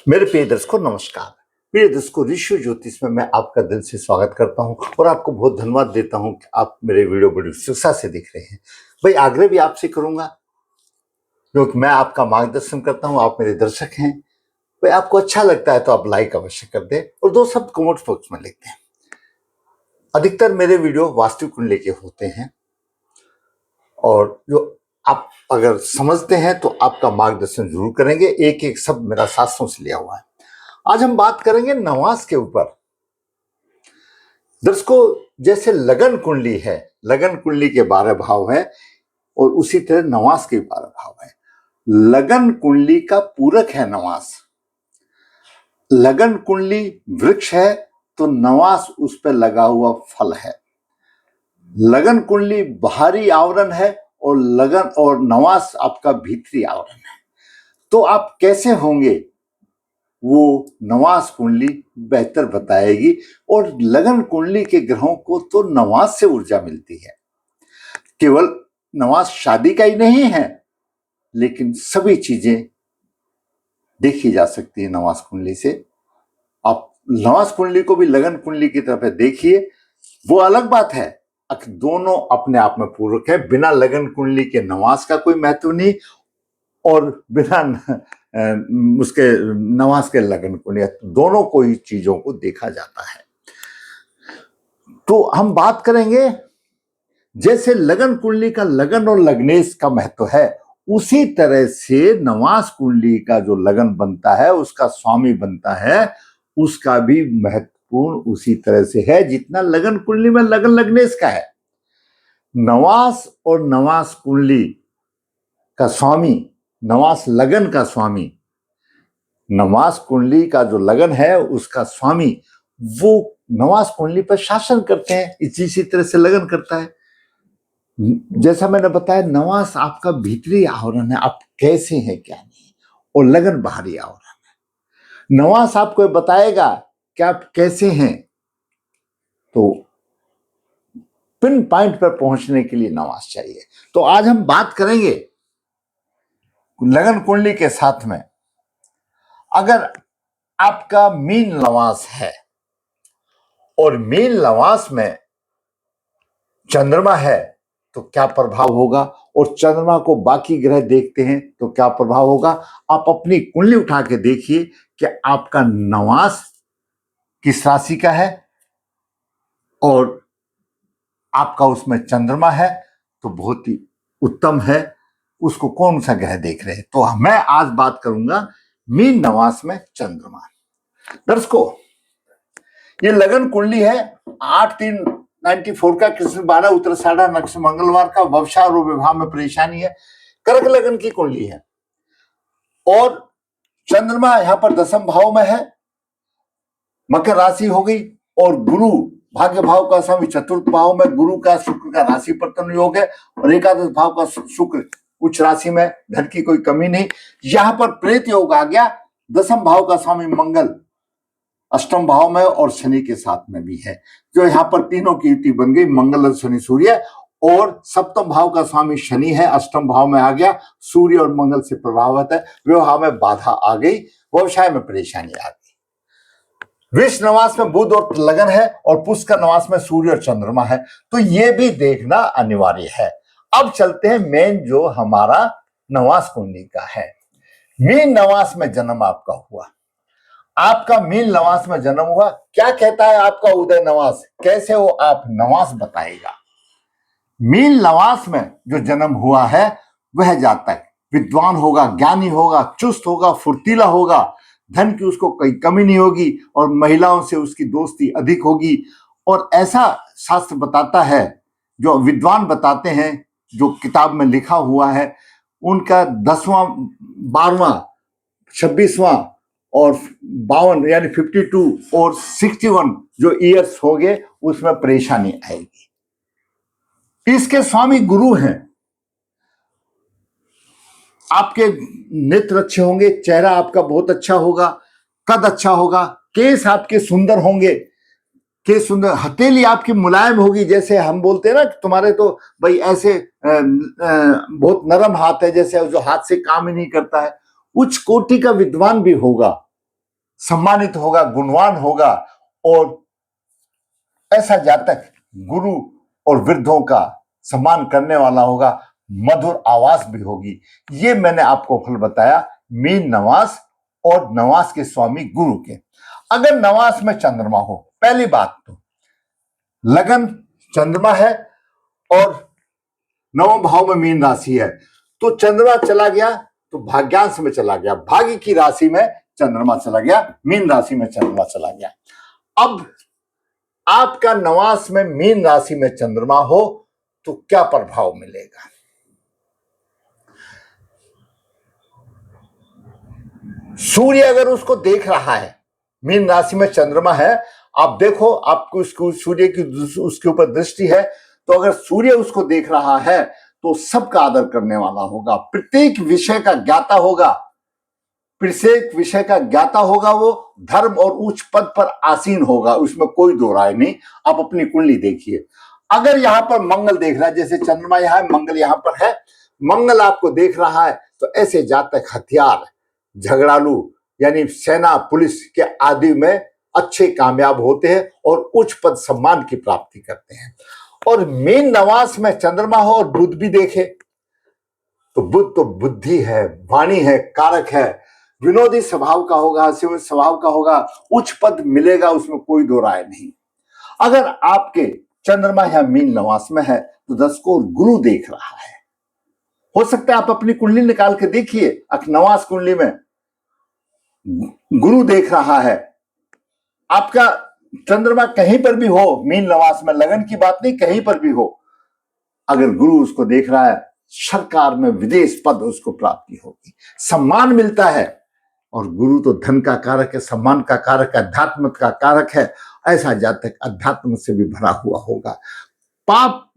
मेरे प्रिय दर्शकों नमस्कार। प्रिय दर्शकों, ऋषि ज्योतिष में मैं आपका दिल से स्वागत करता हूं और आपको बहुत धन्यवाद देता हूं कि आप मेरे वीडियो बड़ी उत्सुकता से देख रहे हैं। भाई आग्रह भी आपसे करूंगा क्योंकि मैं आपका मार्गदर्शन करता हूं, आप मेरे दर्शक हैं। भाई आपको अच्छा लगता है तो आप लाइक अवश्य कर दें और 2 शब्द कमेंट बॉक्स में लिख दें। अधिकतर मेरे वीडियो वास्तु को लेके होते हैं और जो आप अगर समझते हैं तो आपका मार्गदर्शन जरूर करेंगे। एक एक शब्द मेरा शास्त्रों से लिया हुआ है। आज हम बात करेंगे नवास के ऊपर। दर्शकों, जैसे लगन कुंडली है, लगन कुंडली के 12 भाव हैं और उसी तरह नवास के 12 भाव हैं। लगन कुंडली का पूरक है नवास। लगन कुंडली वृक्ष है तो नवास उस पर लगा हुआ फल है। लगन कुंडली बाहरी आवरण है और लगन और नवास आपका भीतरी आवरण है। तो आप कैसे होंगे वो नवास कुंडली बेहतर बताएगी। और लगन कुंडली के ग्रहों को तो नवास से ऊर्जा मिलती है। केवल नवास शादी का ही नहीं है, लेकिन सभी चीजें देखी जा सकती है नवास कुंडली से। आप नवास कुंडली को भी लगन कुंडली की तरफ देखिए, वो अलग बात है। दोनों अपने आप में पूरक है। बिना लगन कुंडली के नवास का कोई महत्व नहीं और बिना उसके नवास के लगन कुंडली, दोनों को ही चीजों को देखा जाता है। तो हम बात करेंगे, जैसे लगन कुंडली का लगन और लग्नेश का महत्व है, उसी तरह से नवास कुंडली का जो लगन बनता है, उसका स्वामी बनता है, उसका भी महत्वपूर्ण उसी तरह से है जितना लगन कुंडली में लगन लग्नेश का है। नवास और नवास कुंडली का स्वामी, नवास लगन का स्वामी, नवास कुंडली का जो लगन है उसका स्वामी, वो नवास कुंडली पर शासन करते हैं। इसी तरह से लगन करता है। जैसा मैंने बताया, नवास आपका भीतरी आवरण है, आप कैसे हैं क्या नहीं, और लगन बाहरी आवरण है। नवास आपको बताएगा कि आप कैसे हैं। तो पिन पॉइंट पर पहुंचने के लिए नवास चाहिए। तो आज हम बात करेंगे लगन कुंडली के साथ में, अगर आपका मीन नवास है और मीन नवास में चंद्रमा है तो क्या प्रभाव होगा, और चंद्रमा को बाकी ग्रह देखते हैं तो क्या प्रभाव होगा। आप अपनी कुंडली उठा के देखिए कि आपका नवास किस राशि का है और आपका उसमें चंद्रमा है तो बहुत ही उत्तम है। उसको कौन सा ग्रह देख रहे हैं। तो मैं आज बात करूंगा मीन नवास में चंद्रमा। दर्शकों, ये लगन कुंडली है 8/3/94 का, कृष्ण 12 उत्तराषाढ़ा नक्षत्र मंगलवार का, व्यवसाय और विवाह में परेशानी है। कर्क लगन की कुंडली है और चंद्रमा यहां पर 10वें भाव में है, मकर राशि हो गई, और गुरु भाग्य भाव का स्वामी 4th भाव में, गुरु का शुक्र का राशि परिवर्तन योग है, और एकादश भाव का शुक्र उच्च राशि में, धन की कोई कमी नहीं। यहां पर प्रेत योग आ गया। 10वें भाव का स्वामी मंगल 8वें भाव में और शनि के साथ में भी है, जो यहाँ पर तीनों की युति बन गई, मंगल शनि सूर्य। और 7वें भाव का स्वामी शनि है, 8वें भाव में आ गया, सूर्य और मंगल से प्रभावित है। विवाह में बाधा आ गई, व्यवसाय में परेशानी आ गई। वृष नवास में बुध और लगन है और पुष्कर नवास में सूर्य और चंद्रमा है, तो ये भी देखना अनिवार्य है। अब चलते हैं मेन जो हमारा नवास कुंडली का है। मीन नवास में जन्म आपका हुआ, आपका मीन नवास में जन्म हुआ। क्या कहता है आपका उदय नवास, कैसे हो आप नवास बताएगा। मीन नवास में जो जन्म हुआ है वह जातक विद्वान होगा, ज्ञानी होगा, चुस्त होगा, फुर्तीला होगा, धन की उसको कोई कमी नहीं होगी और महिलाओं से उसकी दोस्ती अधिक होगी। और ऐसा शास्त्र बताता है, जो विद्वान बताते हैं, जो किताब में लिखा हुआ है, उनका 10वां 12वां 26वां और 52 यानी 52 और 61 जो ईयर्स हो गए उसमें परेशानी आएगी। इसके स्वामी गुरु हैं। आपके नेत्र अच्छे होंगे, चेहरा आपका बहुत अच्छा होगा, कद अच्छा होगा, केस आपके सुंदर होंगे, केस सुंदर, हथेली आपकी मुलायम होगी। जैसे हम बोलते हैं ना, तुम्हारे तो भाई ऐसे बहुत नरम हाथ है, जैसे जो हाथ से काम ही नहीं करता है। उच्च कोटि का विद्वान भी होगा सम्मानित होगा, गुणवान होगा, और ऐसा जातक गुरु और वृद्धों का सम्मान करने वाला होगा, मधुर आवाज भी होगी। ये मैंने आपको फल बताया मीन नवास और नवास के स्वामी गुरु के। अगर नवास में चंद्रमा हो, पहली बात तो लगन चंद्रमा है और नवम भाव में मीन राशि है, तो चंद्रमा चला गया तो भाग्यांश में चला गया, भाग्य की राशि में चंद्रमा चला गया, मीन राशि में चंद्रमा चला गया। अब आपका नवास में मीन राशि में चंद्रमा हो तो क्या प्रभाव मिलेगा? सूर्य अगर उसको देख रहा है, मीन राशि में चंद्रमा है, आप देखो आपको उसको सूर्य की उसके ऊपर दृष्टि है, तो अगर सूर्य उसको देख रहा है तो सबका आदर करने वाला होगा, प्रत्येक विषय का ज्ञाता होगा, प्रत्येक विषय का ज्ञाता होगा, वो धर्म और उच्च पद पर आसीन होगा, उसमें कोई दो राय नहीं। आप अपनी कुंडली देखिए, अगर यहां पर मंगल देख रहा है, जैसे चंद्रमा यहां है, मंगल यहां पर है, मंगल आपको देख रहा है, तो ऐसे जातक हथियार, झगड़ालू यानी सेना पुलिस के आदि में अच्छे कामयाब होते हैं और उच्च पद सम्मान की प्राप्ति करते हैं। और मीन नवास में चंद्रमा हो और बुध भी देखे तो बुध तो बुद्धि है, वाणी है, कारक है, विनोदी स्वभाव का होगा, हास्यमय स्वभाव का होगा, उच्च पद मिलेगा, उसमें कोई दो राय नहीं। अगर आपके चंद्रमा या मीन नवास में है तो 10 को गुरु देख रहा है, हो सकता है आप अपनी कुंडली निकाल के देखिए, नवास कुंडली में गुरु देख रहा है, आपका चंद्रमा कहीं पर भी हो, मीन नवास में, लगन की बात नहीं, कहीं पर भी हो, अगर गुरु उसको देख रहा है, सरकार में विदेश पद उसको प्राप्ति होगी, सम्मान मिलता है। और गुरु तो धन का कारक है, सम्मान का कारक है, अध्यात्म का कारक है, ऐसा जातक अध्यात्म से भी भरा हुआ होगा, पाप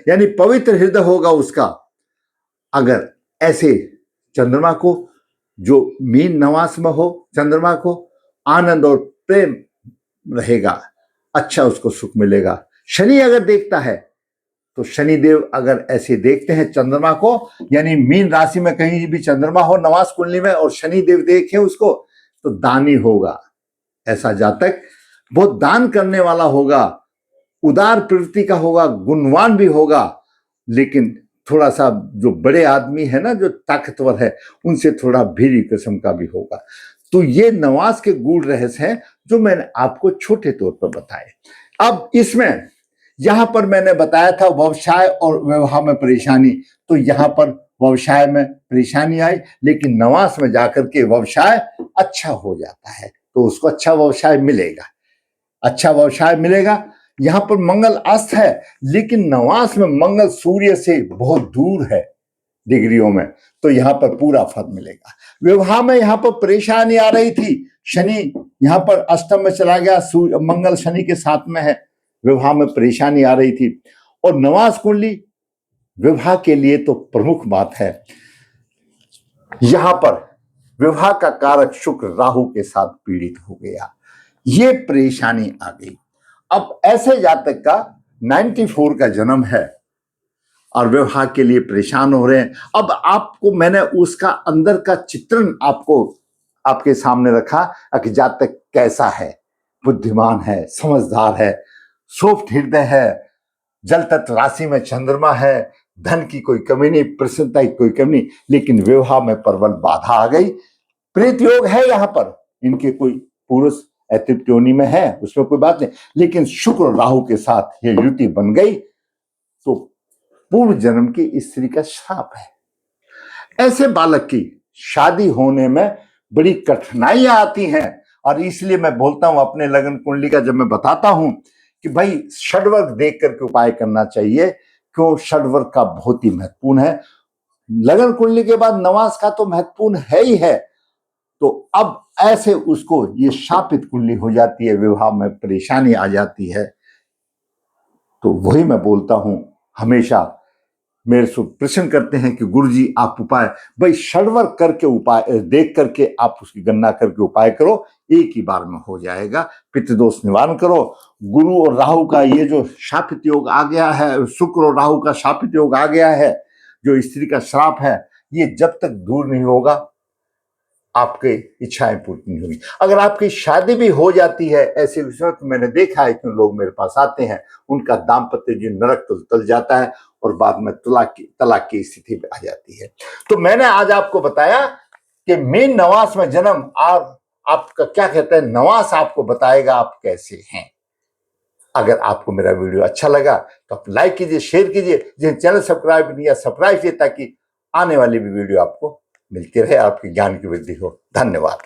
यानी पवित्र हृदय होगा उसका। अगर ऐसे चंद्रमा को, जो मीन नवास में हो, चंद्रमा को आनंद और प्रेम रहेगा, अच्छा उसको सुख मिलेगा। शनि अगर देखता है तो शनिदेव अगर ऐसे देखते हैं चंद्रमा को, यानी मीन राशि में कहीं भी चंद्रमा हो नवास कुंडली में और शनिदेव देखे उसको, तो दानी होगा, ऐसा जातक बहुत दान करने वाला होगा, उदार प्रवृत्ति का होगा, गुणवान भी होगा, लेकिन थोड़ा सा जो बड़े आदमी है ना, जो ताकतवर है, उनसे थोड़ा भीरी किस्म का भी होगा। तो ये नवास के गूढ़ रहस्य हैं जो मैंने आपको छोटे तौर पर बताए। अब इसमें यहां पर मैंने बताया था व्यवसाय और विवाह में परेशानी, तो यहां पर व्यवसाय में परेशानी आई, लेकिन नवास में जाकर के व्यवसाय अच्छा हो जाता है, तो उसको अच्छा व्यवसाय मिलेगा, अच्छा व्यवसाय मिलेगा। यहां पर मंगल अस्त है, लेकिन नवास में मंगल सूर्य से बहुत दूर है डिग्रियों में, तो यहां पर पूरा फल मिलेगा। विवाह में यहां पर परेशानी आ रही थी, शनि यहां पर अष्टम में चला गया, मंगल शनि के साथ में है, विवाह में परेशानी आ रही थी। और नवास कुंडली विवाह के लिए तो प्रमुख बात है, यहां पर विवाह का कारक शुक्र राहु के साथ पीड़ित हो गया, ये परेशानी आ गई। अब ऐसे जातक का 94 का जन्म है और विवाह के लिए परेशान हो रहे हैं। अब आपको मैंने उसका अंदर का चित्रण आपको आपके सामने रखा कि जातक कैसा है, बुद्धिमान है, समझदार है, सॉफ्ट हृदय है, जल तत्व राशि में चंद्रमा है, धन की कोई कमी नहीं, प्रसन्नता की कोई कमी नहीं, लेकिन विवाह में प्रबल बाधा आ गई। प्रेत योग है यहाँ पर, इनके कोई पुरुष अतृप्त योनि में है, उसमें कोई बात नहीं, लेकिन शुक्र और राहु के साथ ये युति बन गई, तो पूर्व जन्म की स्त्री का श्राप है। ऐसे बालक की शादी होने में बड़ी कठिनाइयां आती हैं, और इसलिए मैं बोलता हूं अपने लगन कुंडली का जब मैं बताता हूं कि भाई षडवर्ग देख करके उपाय करना चाहिए, क्यों षडवर्ग का बहुत ही महत्वपूर्ण है। लगन कुंडली के बाद नवास का तो महत्वपूर्ण है ही है, तो अब ऐसे उसको ये शापित कुंडली हो जाती है, विवाह में परेशानी आ जाती है। तो वही मैं बोलता हूं, हमेशा मेरे से प्रश्न करते हैं कि गुरुजी आप उपाय, भाई षडवर्ग करके उपाय देख करके आप उसकी गणना करके उपाय करो, एक ही बार में हो जाएगा। पितृदोष निवारण करो। गुरु और राहु का ये जो शापित योग आ गया है, शुक्र और राहु का शापित योग आ गया है, जो स्त्री का श्राप है, ये जब तक दूर नहीं होगा आपकी इच्छाएं पूरी नहीं होगी। अगर आपकी शादी भी हो जाती है, ऐसे विषय तो मैंने देखा है कि लोग मेरे पास आते हैं, उनका दाम्पत्य जीवन नरक तल जाता है और बाद में तलाक की स्थिति पे आ जाती है। तो मैंने आज आपको बताया कि मीन नवास में जन्म और आपका क्या कहते हैं नवास आपको बताएगा आप कैसे हैं। अगर आपको मेरा वीडियो अच्छा लगा तो आप लाइक कीजिए, शेयर कीजिए, जिन चैनल सब्सक्राइब नहीं या सब्सक्राइब कीजिए ताकि आने वाली भी वीडियो आपको मिलती रहे, आपके ज्ञान की वृद्धि हो। धन्यवाद।